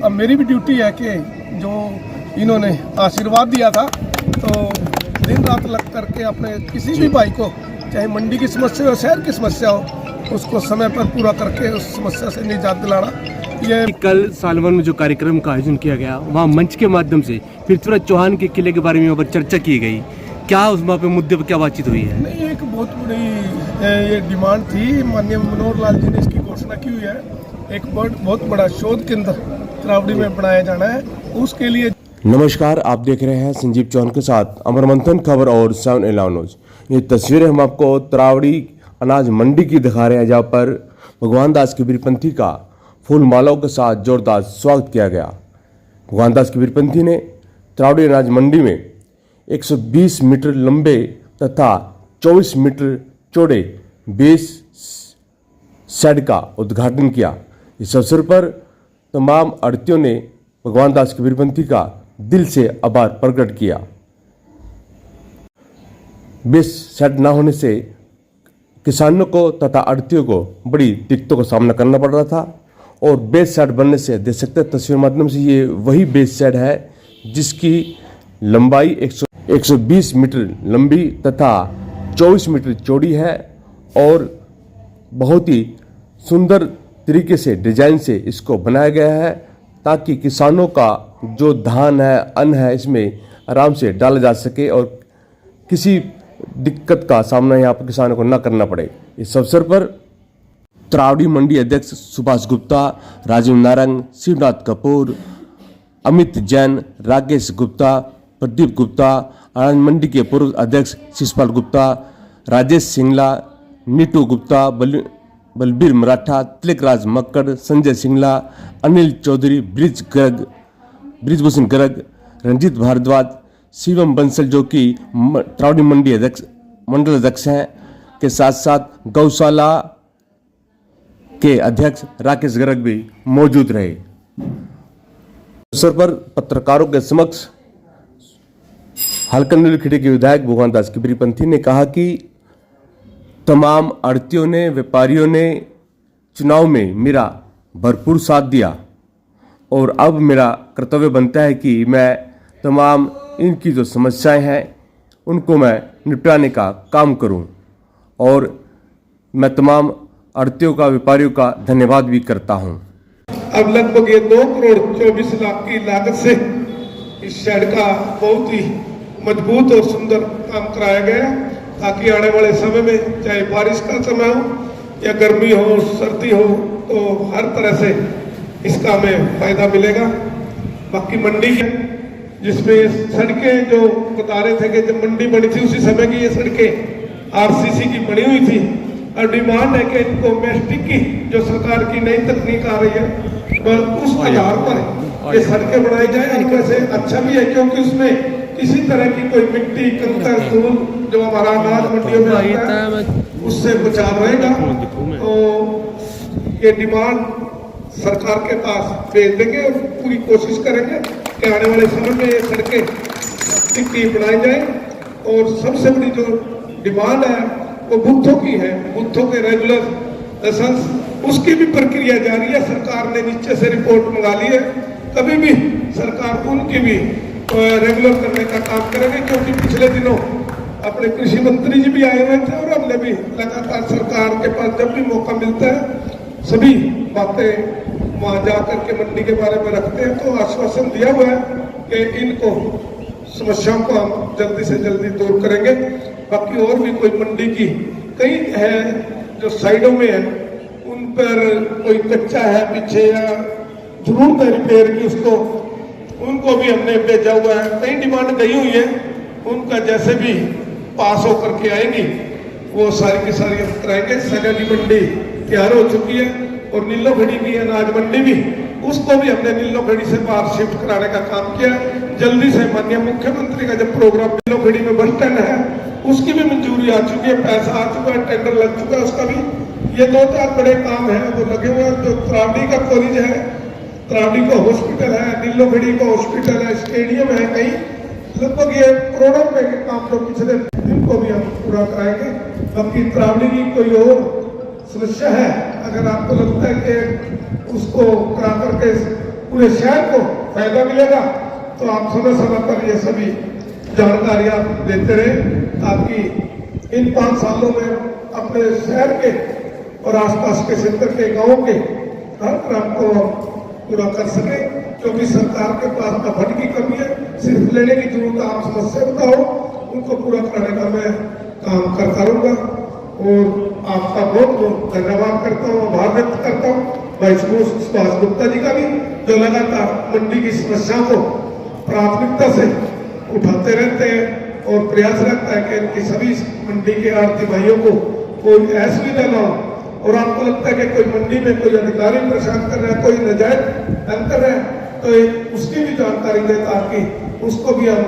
अब मेरी भी ड्यूटी है कि जो इन्होंने आशीर्वाद दिया था तो दिन रात लग करके अपने किसी भी भाई को, चाहे मंडी की समस्या हो, शहर की समस्या हो, उसको समय पर पूरा करके उस समस्या से निजात दिलाना। ये कल सालवन में जो कार्यक्रम का आयोजन किया गया, वहाँ मंच के माध्यम से पृथ्वीराज चौहान के किले के बारे में वहाँ पर चर्चा की गई। क्या उस वहाँ पे मुद्दे पर क्या बातचीत हुई है? नहीं, एक बहुत बड़ी ये डिमांड थी, माननीय मनोहर लाल जी ने इसकी घोषणा की हुई है, एक बहुत बड़ा शोध केंद्र त्रावड़ी में बनाया जाना है, उसके लिए। नमस्कार, आप देख रहे हैं संजीव चौहान के साथ अमर मंथन खबर और 711 न्यूज। ये तस्वीरें हम आपको त्रावड़ी अनाज मंडी की दिखा रहे हैं, जहाँ पर भगवान दास कबीरपंथी का फूल मालाओं के साथ जोरदार स्वागत किया गया। भगवान दास कबीरपंथी ने त्रावड़ी अनाज मंडी में 120 मीटर लंबे तथा 24 मीटर चौड़े बेस शेड का उद्घाटन किया। इस अवसर पर तमाम आढ़तियों ने भगवान दास कबीरपंथी का दिल से आभार प्रकट किया। बेस शेड न होने से किसानों को तथा आढ़तियों को बड़ी दिक्कतों का सामना करना पड़ रहा था, और बेस शेड बनने से देख सकते हैं तस्वीर माध्यम से, ये वही बेस शेड है जिसकी लंबाई 120 मीटर लंबी तथा 24 मीटर चौड़ी है, और बहुत ही सुंदर तरीके से डिजाइन से इसको बनाया गया है, ताकि किसानों का जो धान है, अन्न है, इसमें आराम से डाला जा सके और किसी दिक्कत का सामना यहाँ पर किसानों को न करना पड़े। इस अवसर पर त्रावड़ी मंडी अध्यक्ष सुभाष गुप्ता, राजीव नारंग, शिवनाथ कपूर, अमित जैन, राकेश गुप्ता, प्रदीप गुप्ता, अनाज मंडी के पूर्व अध्यक्ष शिषपाल गुप्ता, राजेश सिंगला, नीटू गुप्ता, बलबीर मराठा, तिलकराज मक्कड़, संजय सिंगला, अनिल चौधरी, ब्रिजभूषण गर्ग, रंजीत भारद्वाज, शिवम बंसल जो कि त्रावड़ी मंडी मंडल अध्यक्ष हैं, के साथ साथ गौशाला के अध्यक्ष राकेश गर्ग भी मौजूद रहे। अवसर पर पत्रकारों के समक्ष हल्का नीलखेड़े के विधायक भगवान दास कबीरपंथी ने कहा कि तमाम आढ़तियों ने, व्यापारियों ने चुनाव में मेरा भरपूर साथ दिया, और अब मेरा कर्तव्य बनता है कि मैं तमाम इनकी जो समस्याएं हैं उनको मैं निपटाने का काम करूं, और मैं तमाम आढ़तियों का, व्यापारियों का धन्यवाद भी करता हूं। अब लगभग ये 2 करोड़ 24 लाख की लागत से इस शेड का बहुत ही मजबूत और सुंदर काम कराया गया, ताकि आने वाले समय में चाहे बारिश का समय हो या गर्मी हो, सर्दी हो, तो हर तरह से इसका हमें फायदा मिलेगा। बाकी मंडी है जिसमें सड़कें जो बता रहे थे कि जब मंडी बनी थी उसी समय की ये सड़कें आरसीसी की बनी हुई थी, और डिमांड है कि इनको मैस्टिक की जो सरकार की नई तकनीक आ रही है उस आधार पर ये सड़कें बनाई जाए। इनमें से अच्छा भी है क्योंकि उसमें किसी तरह की कोई मिट्टी, कंकर, धूल जो हमारा अनाज मंडियों में आता है उससे बचाव रहेगा। तो ये डिमांड सरकार के पास भेज देंगे और पूरी कोशिश करेंगे कि आने वाले समय में ये सड़कें की बनाई जाए। और सबसे बड़ी जो डिमांड है वो बुद्धों की है, बुद्धों के रेगुलर लाइसेंस, उसकी भी प्रक्रिया जारी है। सरकार ने नीचे से रिपोर्ट मंगा ली है, कभी भी सरकार उनकी भी रेगुलर करने का काम करेंगे, क्योंकि पिछले दिनों अपने कृषि मंत्री जी भी आए हुए थे और हमने भी लगातार सरकार के पास जब भी मौका मिलता है सभी बातें वहाँ जा करके मंडी के बारे में रखते हैं। तो आश्वासन दिया हुआ है कि इनको समस्याओं को हम जल्दी से जल्दी दूर करेंगे। बाकी और भी कोई मंडी की कई है जो साइडों में है, उन पर कोई कच्चा है पीछे या जरूरत है रिपेयर की, उसको उनको भी हमने भेजा हुआ है। कई डिमांड गई हुई है, उनका जैसे भी पास होकर के आएंगी वो सारी की सारी हम कराएंगे। सगली मंडी तैयार हो चुकी है और नीलोखेड़ी की अनाज मंडी भी, उसको भी हमने नीलोखेड़ी से बाहर शिफ्ट कराने का काम किया। जल्दी से माननीय मुख्यमंत्री का जब प्रोग्राम नीलोखेड़ी में बस स्टैंड है उसकी भी मंजूरी आ चुकी है, पैसा आ चुका है, टेंडर लग चुका है उसका भी। ये 2-4 बड़े काम हैं वो लगे हुए हैं। जो त्रावड़ी का कॉलेज है, त्रावड़ी का हॉस्पिटल है, नीलोखेड़ी का हॉस्पिटल है, स्टेडियम है, कहीं लगभग ये करोड़ों रुपए के काम लोग पिछले दिन को भी हम पूरा कराएंगे। बाकी त्रावड़ी की कोई और समस्या है, अगर आपको लगता है कि उसको करा करके पूरे शहर को फायदा मिलेगा। तो आप समय समय पर ये सभी जानकारियां देते रहे ताकि इन 5 सालों में अपने शहर के और आसपास के क्षेत्र के गांवों के हर काम को पूरा कर सके, क्योंकि सरकार के पास न फंड की कमी है, सिर्फ लेने की जरूरत है। आप समस्या बताओ, उनको पूरा करने का मैं काम करता रहूंगा और आपका बहुत बहुत धन्यवाद करता हूँ, आभार व्यक्त करता हूँ भाई सुभाष गुप्ता जी का भी, जो लगातार मंडी की समस्याओं को प्राथमिकता से उठाते रहते हैं और प्रयास रहता है कि इनकी सभी मंडी के आड़ती भाइयों को कोई असुविधा ना हो। और आपको लगता है कि कोई मंडी में कोई अधिकारी परेशान कर रहा है, कोई नाजायज ढंग कर रहा है, तो उसकी भी जानकारी दें ताकि उसको भी हम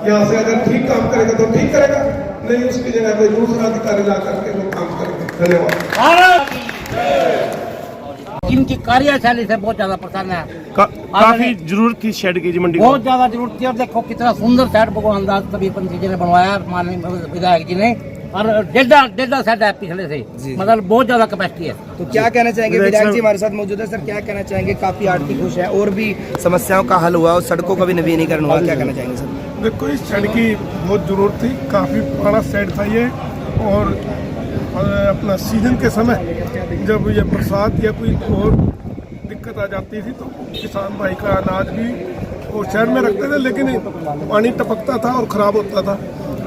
यहाँ से अगर ठीक काम करेगा तो ठीक करेगा, नहीं उसकी जगह कोई दूसरा अधिकारी ला करके लोग काम करेंगे। धन्यवाद। इनकी कार्यशैली से बहुत ज्यादा प्रसन्न है। काफी जरूरत थी शेड की जी मंडी को। बहुत ज्यादा जरूरत थी। और देखो कितना सुंदर शेड भगवान दास कबीरपंथी जी ने बनवाया, माननीय विधायक जी ने, और डेढ़ सेट है पिछले से, मतलब बहुत ज्यादा कैपेसिटी है। तो क्या कहना चाहेंगे, विधायक जी हमारे साथ मौजूद है सर, क्या कहना चाहेंगे? काफी आर्थिक खुश है और भी समस्याओं का हल हुआ और सड़कों का भी नवीनीकरण हुआ, क्या कहना चाहेंगे सर? देखो इस शेड की बहुत जरूरत थी, काफी पुराना शेड था ये, और अपना सीजन के समय जब ये बरसात या कोई और दिक्कत आ जाती थी तो किसान भाई का अनाज भी वो शहर में रखते थे, लेकिन पानी टपकता था और खराब होता था।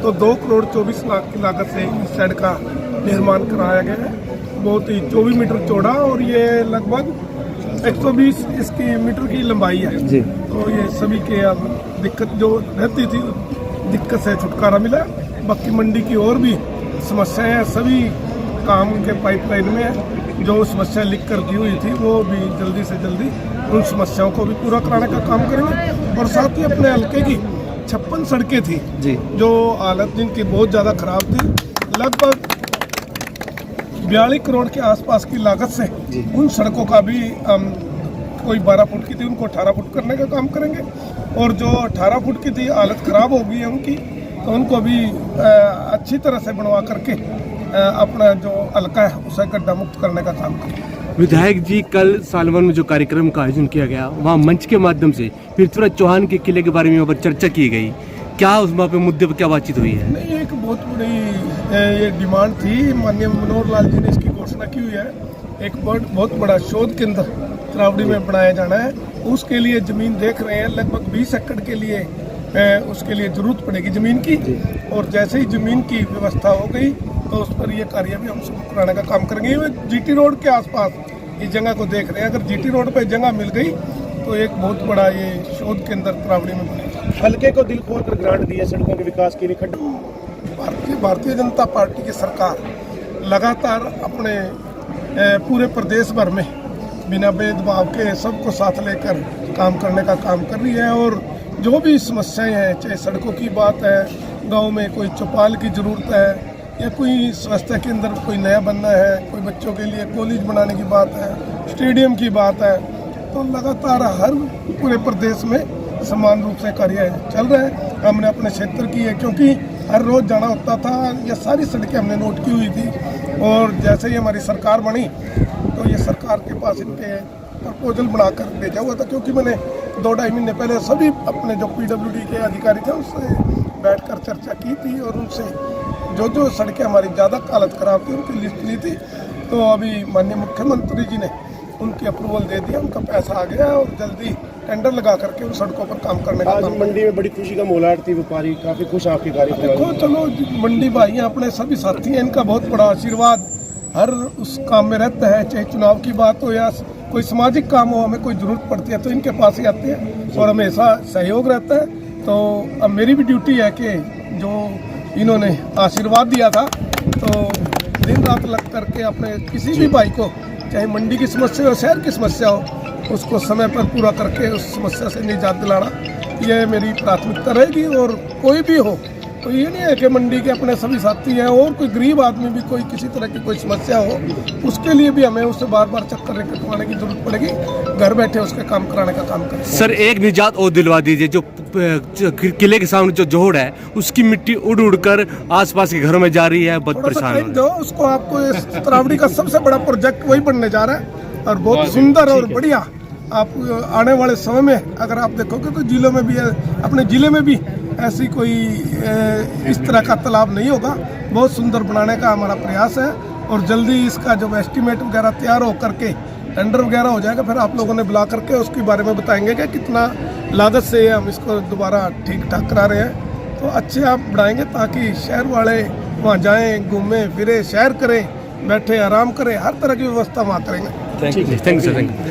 तो 2 करोड़ 24 लाख की लागत से इस शेड का निर्माण कराया गया है। बहुत ही 24 मीटर चौड़ा और ये लगभग 120 इसकी मीटर की लंबाई है जी। तो ये सभी के अब दिक्कत जो रहती थी, दिक्कत से छुटकारा मिला। बाकी मंडी की और भी समस्याएं हैं, सभी काम के पाइपलाइन में है। जो समस्या लिख कर दी हुई थी वो भी जल्दी से जल्दी उन समस्याओं को भी पूरा कराने का काम करेंगे। और साथ ही अपने हल्के की 56 सड़कें थी जी, जो हालत जिनकी बहुत ज़्यादा खराब थी, लगभग 42 करोड़ के आसपास की लागत से उन सड़कों का भी कोई 12 फुट की थी उनको 18 फुट करने का काम करेंगे। और जो 18 फुट की थी हालत ख़राब हो गई है उनकी, तो उनको भी अच्छी तरह से बनवा करके अपना जो हल्का है उसे गड्ढा मुक्त करने का काम करेंगे। विधायक जी, कल सालवन में जो कार्यक्रम का आयोजन किया गया, वहाँ मंच के माध्यम से पृथ्वीराज चौहान के किले के बारे में वहाँ पर चर्चा की गई। क्या उस वहाँ पे मुद्दे पर क्या बातचीत हुई है? नहीं, एक बहुत बड़ी ये डिमांड थी, माननीय मनोहर लाल जी ने इसकी घोषणा की हुई है। एक बहुत बड़ा शोध केंद्र त्रावड़ी में बनाया जाना है, उसके लिए जमीन देख रहे हैं। लगभग 20 एकड़ के लिए उसके लिए जरूरत पड़ेगी जमीन की, और जैसे ही जमीन की व्यवस्था हो गई तो उस पर ये कार्य भी हम शुरू कराने का काम करेंगे। जीटी रोड के आसपास इस जगह को देख रहे हैं, अगर जीटी रोड पे जगह मिल गई तो एक बहुत बड़ा ये शोध केंद्र त्रावड़ी में बनेगा। हल्के को दिल खोल कर ग्रांट दिए सड़कों के विकास के लिए। भारतीय जनता पार्टी की सरकार लगातार अपने पूरे प्रदेश भर में बिना भेदभाव के सबको साथ लेकर काम करने का काम कर रही है। और जो भी समस्याएं हैं, चाहे सड़कों की बात है, गांव में कोई चौपाल की ज़रूरत है, या कोई स्वास्थ्य केंद्र कोई नया बनना है, कोई बच्चों के लिए कॉलेज बनाने की बात है, स्टेडियम की बात है, तो लगातार हर पूरे प्रदेश में समान रूप से कार्य चल रहा है। हमने अपने क्षेत्र की है, क्योंकि हर रोज़ जाना होता था, ये सारी सड़कें हमने नोट की हुई थी। और जैसे ही हमारी सरकार बनी तो ये सरकार के पास इनके प्रपोजल बनाकर भेजा हुआ था, क्योंकि मैंने 2-2.5 महीने पहले सभी अपने जो PWD के अधिकारी थे उससे बैठकर चर्चा की थी और उनसे जो सड़कें हमारी ज़्यादा हालत ख़राब थी उनकी लिस्ट ली थी। तो अभी माननीय मुख्यमंत्री जी ने उनकी अप्रूवल दे दिया, उनका पैसा आ गया और जल्दी टेंडर लगा करके उन सड़कों पर काम करने का आज काम। मंडी में बड़ी खुशी का मोलाट थी, व्यापारी काफी खुश आपके कार्य। देखो चलो, मंडी भाई हैं, अपने सभी साथी हैं, इनका बहुत बड़ा आशीर्वाद हर उस काम में रहता है, चाहे चुनाव की बात हो या कोई सामाजिक काम हो, हमें कोई ज़रूरत पड़ती है तो इनके पास ही आते हैं और हमेशा सहयोग रहता है। तो अब मेरी भी ड्यूटी है कि जो इन्होंने आशीर्वाद दिया था तो दिन रात लग करके अपने किसी भी भाई को, चाहे मंडी की समस्या हो, शहर की समस्या हो, उसको समय पर पूरा करके उस समस्या से निजात दिलाना, ये मेरी प्राथमिकता रहेगी। और कोई भी हो, तो ये नहीं है कि मंडी के अपने सभी साथी हैं, और कोई गरीब आदमी भी कोई किसी तरह की कोई समस्या हो, उसके लिए भी हमें उससे बार बार चक्कर कटवाने की जरूरत पड़ेगी, घर बैठे उसके काम कराने का काम करें। सर, एक निजात और दिलवा दीजिए, जो किले के सामने जो जोड़ है उसकी मिट्टी उड़ उड़ कर आसपास के घरों में जा रही है, बहुत परेशान हो जो उसको आपको इस त्रावड़ी का सबसे बड़ा प्रोजेक्ट वही बनने जा रहा है और बहुत सुंदर और बढ़िया आप आने वाले समय में अगर आप देखोगे तो जिलों में भी अपने ज़िले में भी ऐसी कोई इस तरह का तालाब नहीं होगा। बहुत सुंदर बनाने का हमारा प्रयास है और जल्दी इसका जब एस्टीमेट वगैरह तैयार हो करके टेंडर वगैरह हो जाएगा फिर आप लोगों ने बुला करके उसके बारे में बताएंगे कि कितना लागत से हम इसको दोबारा ठीक ठाक करा रहे हैं। तो अच्छे आप बढ़ाएंगे ताकि शहर वाले वहाँ जाएं, घूमें फिरें, सैर करें, बैठे आराम करें, हर तरह की व्यवस्था वहाँ करेंगे। Thank you sir, thank you.